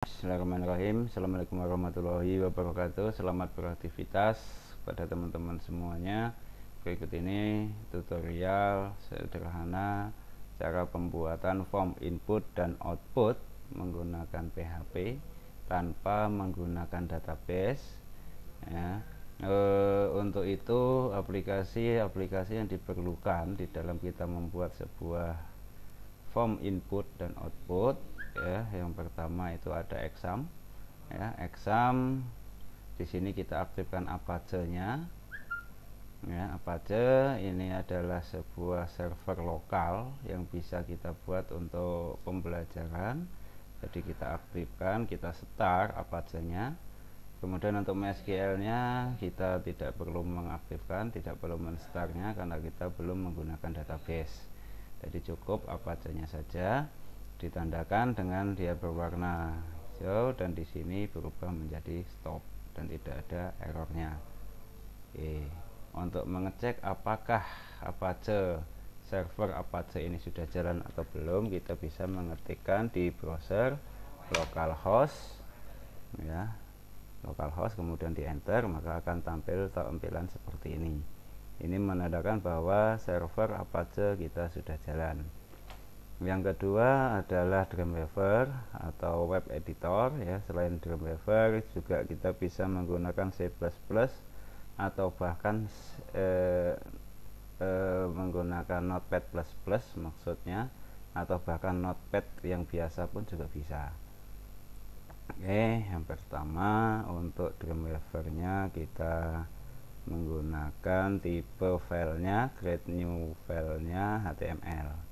Bismillahirrahmanirrahim. Assalamualaikum warahmatullahi wabarakatuh. Selamat beraktivitas kepada teman-teman semuanya. Berikut ini tutorial sederhana cara pembuatan form input dan output menggunakan PHP tanpa menggunakan database ya. Untuk itu aplikasi yang diperlukan di dalam kita membuat sebuah form input dan output ya. Yang pertama itu ada exam ya. Exam di sini kita aktifkan Apache-nya ya. Apache ini adalah sebuah server lokal yang bisa kita buat untuk pembelajaran. Jadi kita aktifkan, kita start Apache-nya. Kemudian untuk MySQL-nya kita tidak perlu mengaktifkan, tidak perlu men-start-nya karena kita belum menggunakan database. Jadi cukup Apache-nya saja ditandakan dengan dia berwarna hijau dan di sini berubah menjadi stop dan tidak ada errornya. Oke. Untuk mengecek apakah Apache server Apache ini sudah jalan atau belum, kita bisa mengetikkan di browser localhost ya, localhost kemudian di enter, maka akan tampil tampilan seperti ini. Ini menandakan bahwa server Apache kita sudah jalan. Yang kedua adalah Dreamweaver atau web editor ya. Selain Dreamweaver juga kita bisa menggunakan C++ atau bahkan menggunakan Notepad++ maksudnya, atau bahkan Notepad yang biasa pun juga bisa. Oke, yang pertama untuk Dreamweaver-nya kita menggunakan tipe filenya create new filenya HTML.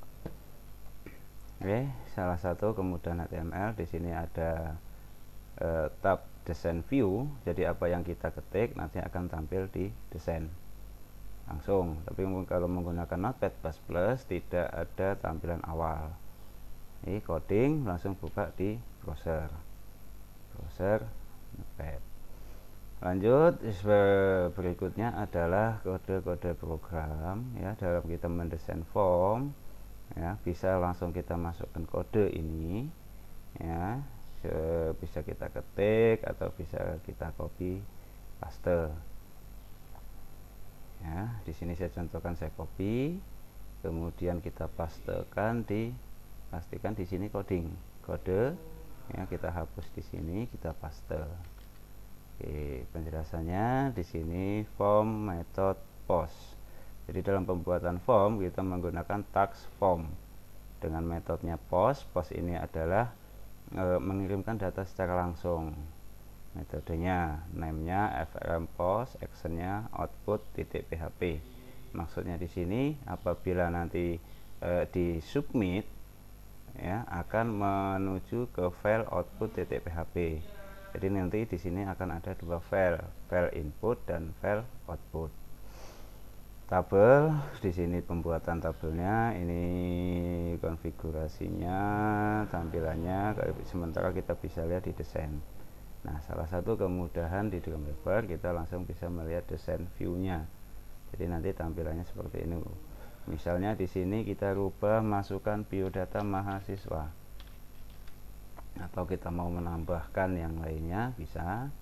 Oke, salah satu kemudahan HTML di sini ada tab design view. Jadi apa yang kita ketik nanti akan tampil di desain langsung. Tapi kalau menggunakan Notepad++ tidak ada tampilan awal. Ini coding langsung buka di browser Notepad. Lanjut, berikutnya adalah kode-kode program ya. Dalam kita mendesain form ya, bisa langsung kita masukkan kode ini ya, bisa kita ketik atau bisa kita copy paste ya. Di sini saya contohkan, saya copy kemudian kita pastekan, pastikan di sini kode ya, kita hapus di sini, kita paste. Oke, penjelasannya di sini form method post. Jadi dalam pembuatan form kita menggunakan tags form dengan metodenya post. Post ini adalah mengirimkan data secara langsung. Metodenya name-nya frm post, actionnya output .php. Maksudnya di sini apabila nanti di submit ya, akan menuju ke file output .php. Jadi nanti di sini akan ada dua file input dan file output. Tabel di sini pembuatan tabelnya, ini konfigurasinya, tampilannya, sementara kita bisa lihat di desain. Nah, salah satu kemudahan di Dreamweaver kita langsung bisa melihat desain view-nya. Jadi nanti tampilannya seperti ini. Misalnya di sini kita rubah, masukkan biodata mahasiswa, atau kita mau menambahkan yang lainnya bisa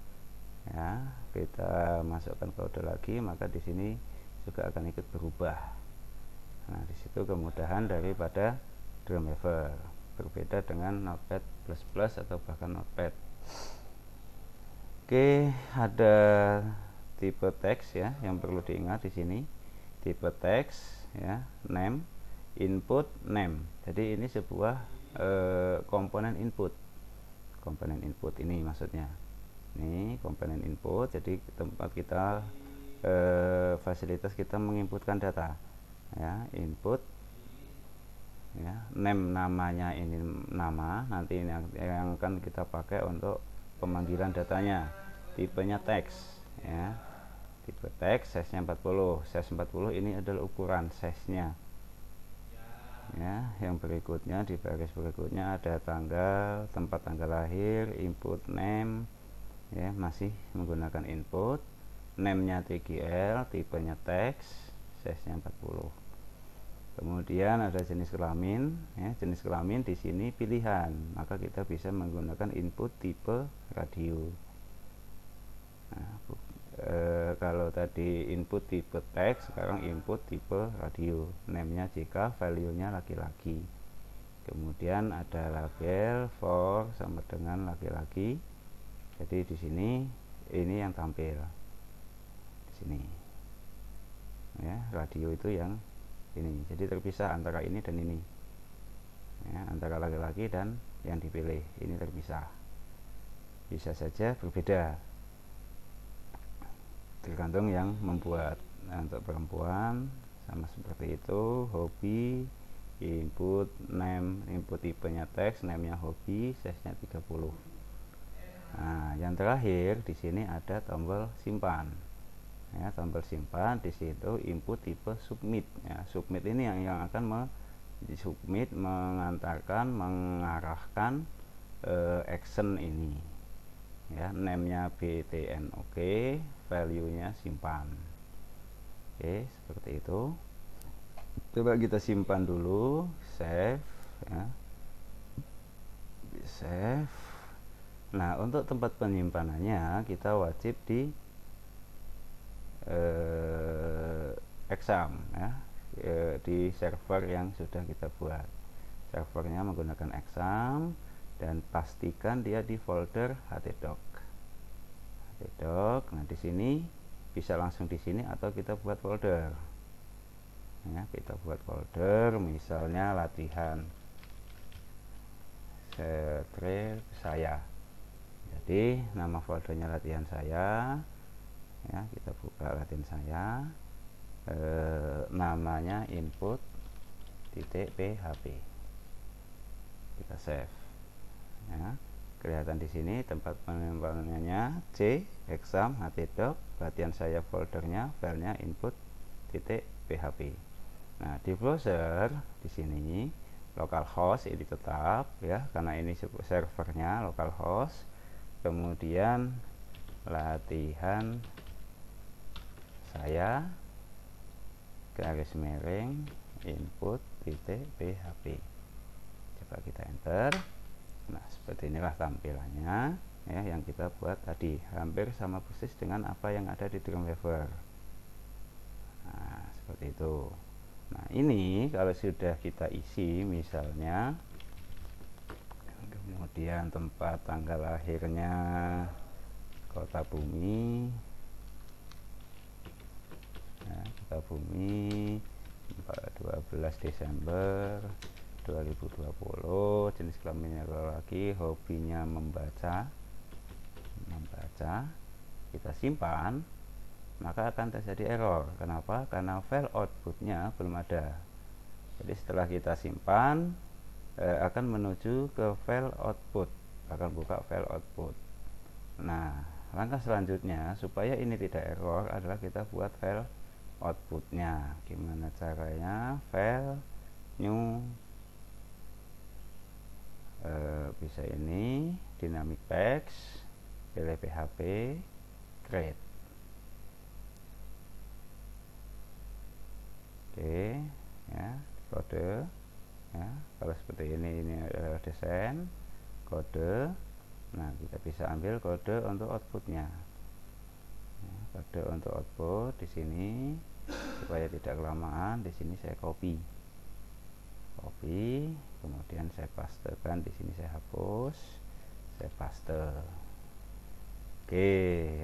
ya, kita masukkan kode lagi, maka di sini juga akan ikut berubah. Nah, disitu kemudahan daripada Dreamweaver, berbeda dengan Notepad++ atau bahkan Notepad. Oke, ada tipe teks ya yang perlu diingat di sini. Tipe teks ya, name, input, name. Jadi ini sebuah komponen input. Komponen input ini maksudnya. Ini komponen input, jadi tempat kita fasilitas kita menginputkan data ya, input ya, name namanya, ini nama, nanti ini yang akan kita pakai untuk pemanggilan datanya. Tipenya teks ya, tipe teks, size-nya 40. Size 40 ini adalah ukuran size-nya ya. Yang berikutnya, di baris berikutnya ada tanggal, tempat tanggal lahir, input name ya, masih menggunakan input, name-nya TGL, tipenya teks, size-nya 40. Kemudian ada jenis kelamin, ya, jenis kelamin di sini pilihan, maka kita bisa menggunakan input tipe radio. Nah, kalau tadi input tipe teks, sekarang input tipe radio. Name-nya JK, value-nya laki-laki. Kemudian ada label for sama dengan laki-laki. Jadi di sini ini yang tampil di sini. Ya, radio itu yang ini. Jadi terpisah antara ini dan ini. Ya, antara laki-laki dan yang dipilih ini terpisah. Bisa saja berbeda, tergantung yang membuat. Nah, untuk perempuan sama seperti itu, hobi, input name, input tipenya teks, name-nya hobi, size-nya 30. Nah, yang terakhir di sini ada tombol simpan. Ya, tombol simpan di situ input tipe submit. Ya, submit ini yang akan submit, mengantarkan, mengarahkan action ini. Ya, name-nya btn oke, value-nya simpan. Oke, seperti itu. Coba kita simpan dulu, save, ya. Save. Nah, untuk tempat penyimpanannya kita wajib di exam, ya, di server yang sudah kita buat. Servernya menggunakan exam dan pastikan dia di folder htdoc. Nah, di sini bisa langsung di sini atau kita buat folder. Ya, kita buat folder, misalnya latihan strip saya. Jadi nama foldernya latihan saya. Ya, kita buka latihan saya. Namanya input .php. Kita save. Ya, kelihatan di sini tempat penyimpanan C exam htdoc, latihan saya foldernya, filenya input .php. Nah, di browser di sini localhost ini tetap, ya, karena ini servernya localhost. Kemudian latihan saya garis miring input .php. Coba kita enter. Nah, seperti inilah tampilannya, ya, yang kita buat tadi, hampir sama persis dengan apa yang ada di Dreamweaver. Nah, seperti itu. Nah, ini kalau sudah kita isi, misalnya kemudian tempat tanggal lahirnya Kota Bumi, ya, Kota Bumi 12 Desember 2020, jenis kelaminnya laki, hobinya membaca, kita simpan, maka akan terjadi error. Kenapa? Karena file outputnya belum ada. Jadi setelah kita simpan, akan menuju ke file output, akan buka file output. Nah, langkah selanjutnya supaya ini tidak error adalah kita buat file outputnya. Gimana caranya? File new, bisa ini dynamic text, pilih php, create. Oke, ya, kode, ya, kalau seperti ini adalah desain kode. Nah, kita bisa ambil kode untuk outputnya, ya, kode untuk output di sini. Supaya tidak kelamaan, di sini saya copy, kemudian saya pastekan di sini, saya hapus, saya paste. Oke,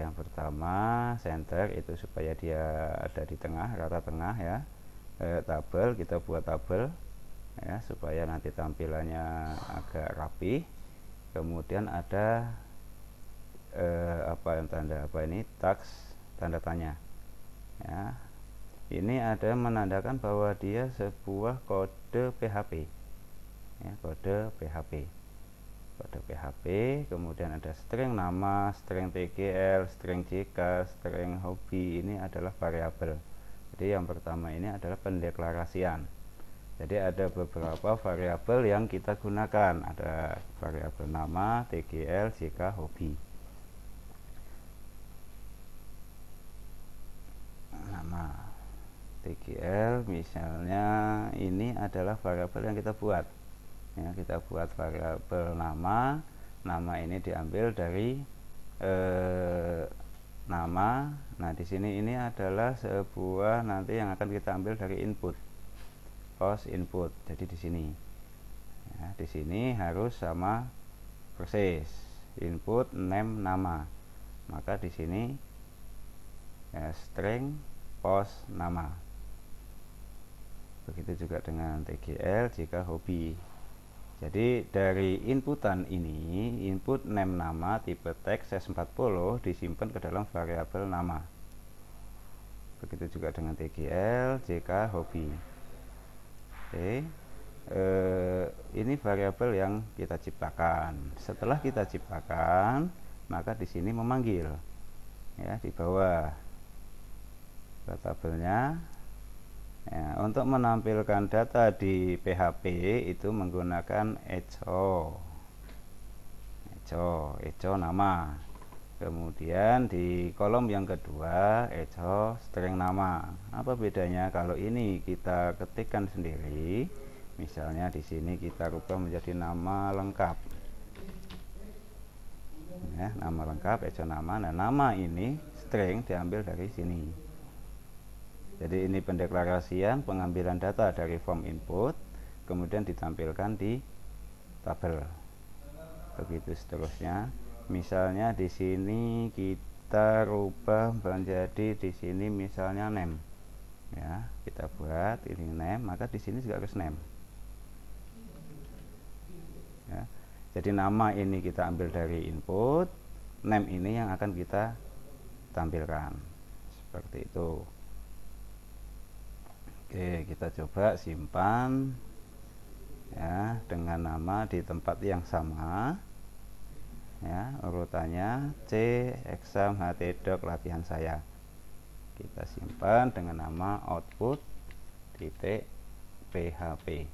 yang pertama center itu supaya dia ada di tengah, rata tengah, ya. Tabel, kita buat tabel, ya, supaya nanti tampilannya agak rapi. Kemudian ada apa yang tanda apa ini, tags, tanda tanya, ya. Ini ada menandakan bahwa dia sebuah kode PHP, ya, kode PHP, kemudian ada string nama, string TGL, string JK, string hobi. Ini adalah variabel. Jadi yang pertama ini adalah pendeklarasian. Jadi ada beberapa variabel yang kita gunakan. Ada variabel nama, TGL, JK, hobi. Nama. TGL misalnya ini adalah variabel yang kita buat ya, kita buat variabel nama ini diambil dari nama. Nah di sini ini adalah sebuah nanti yang akan kita ambil dari input, post input. Jadi di sini ya, di sini harus sama persis input name nama, maka di sini ya, string post nama. Begitu juga dengan TGL jika hobi. Jadi dari inputan ini, input name nama tipe teks S40 disimpan ke dalam variabel nama. Begitu juga dengan TGL jika hobi. Oke. Ini variabel yang kita ciptakan. Setelah kita ciptakan, maka di sini memanggil ya, di bawah tabelnya ya, untuk menampilkan data di PHP itu menggunakan echo nama. Kemudian di kolom yang kedua echo string nama. Apa bedanya kalau ini kita ketikkan sendiri? Misalnya di sini kita rubah menjadi nama lengkap ya, nama lengkap echo nama. Nah nama ini string diambil dari sini. Jadi ini pendeklarasian pengambilan data dari form input kemudian ditampilkan di tabel. Begitu seterusnya. Misalnya di sini kita rubah menjadi di sini misalnya name. Ya, kita buat ini name, maka di sini juga harus name. Ya. Jadi nama ini kita ambil dari input, name ini yang akan kita tampilkan. Seperti itu. Oke, kita coba simpan ya dengan nama di tempat yang sama ya, urutannya C exam htdoc latihan saya. Kita simpan dengan nama output titik php.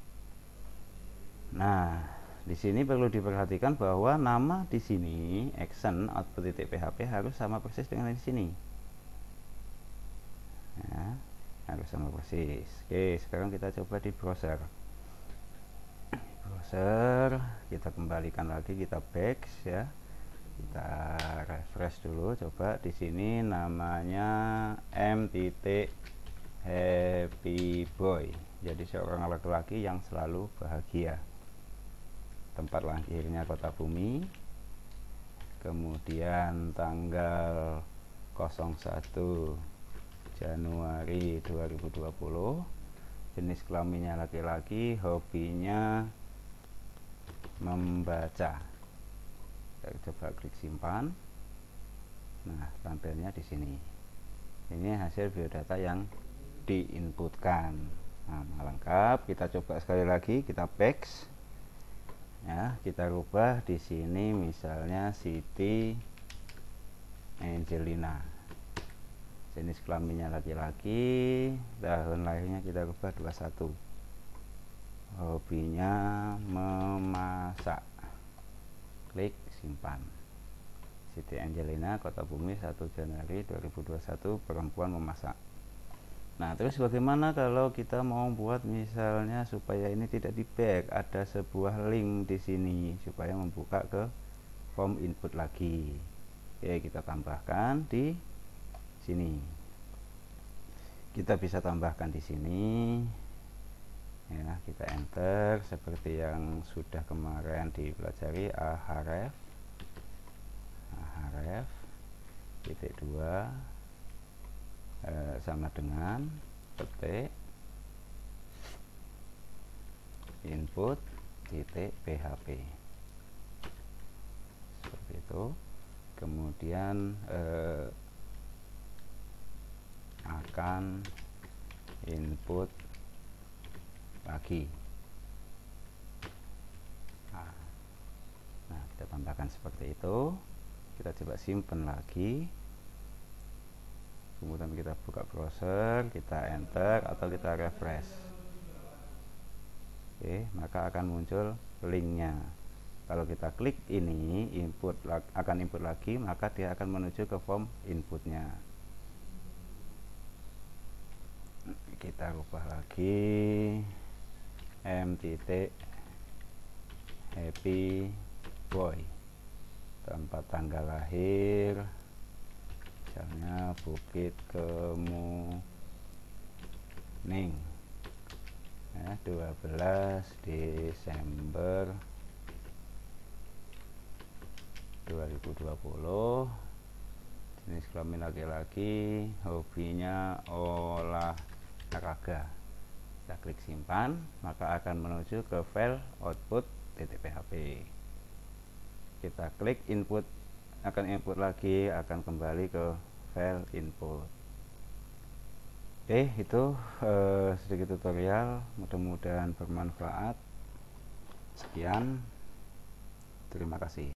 Nah di sini perlu diperhatikan bahwa nama di sini action output titik php harus sama persis dengan di sini ya, harus sama persis. Oke, sekarang kita coba di browser. Kita kembalikan lagi, kita back ya, kita refresh dulu. Coba di sini namanya Happy Boy, jadi seorang laki-laki yang selalu bahagia. Tempat lahirnya Kota Bumi, kemudian tanggal 01 Januari 2020, jenis kelaminnya laki-laki, hobinya membaca. Kita coba klik simpan. Nah, tampilnya di sini. Ini hasil biodata yang diinputkan. Nah, lengkap. Kita coba sekali lagi, kita back. Ya, kita rubah di sini misalnya Siti Angelina. Jenis kelaminnya laki-laki, tahun lahirnya kita rubah 21. Hobinya memasak. Klik simpan. Siti Angelina, Kota Bumi, 1 Januari 2021, perempuan memasak. Nah, terus bagaimana kalau kita mau buat misalnya supaya ini tidak di back, ada sebuah link di sini supaya membuka ke form input lagi. Oke, kita tambahkan di sini. Kita bisa tambahkan di sini. Ya, kita enter seperti yang sudah kemarin dipelajari. Ahref titik 2 sama dengan petik input titik php, seperti itu. Kemudian akan input lagi. Nah, kita tambahkan seperti itu. Kita coba simpan lagi, kemudian kita buka browser, kita enter atau kita refresh. Oke, maka akan muncul linknya. Kalau kita klik ini akan input lagi, maka dia akan menuju ke form inputnya. kita ubah lagi M titik happy boy, tempat tanggal lahir misalnya Bukit Kemuning ya, 12 Desember 2020. Jenis kelamin laki-laki, hobinya olahraga. Kita klik simpan, maka akan menuju ke file output .php. Kita klik input, akan input lagi, akan kembali ke file input. Oke, itu sedikit tutorial, mudah-mudahan bermanfaat. Sekian, terima kasih.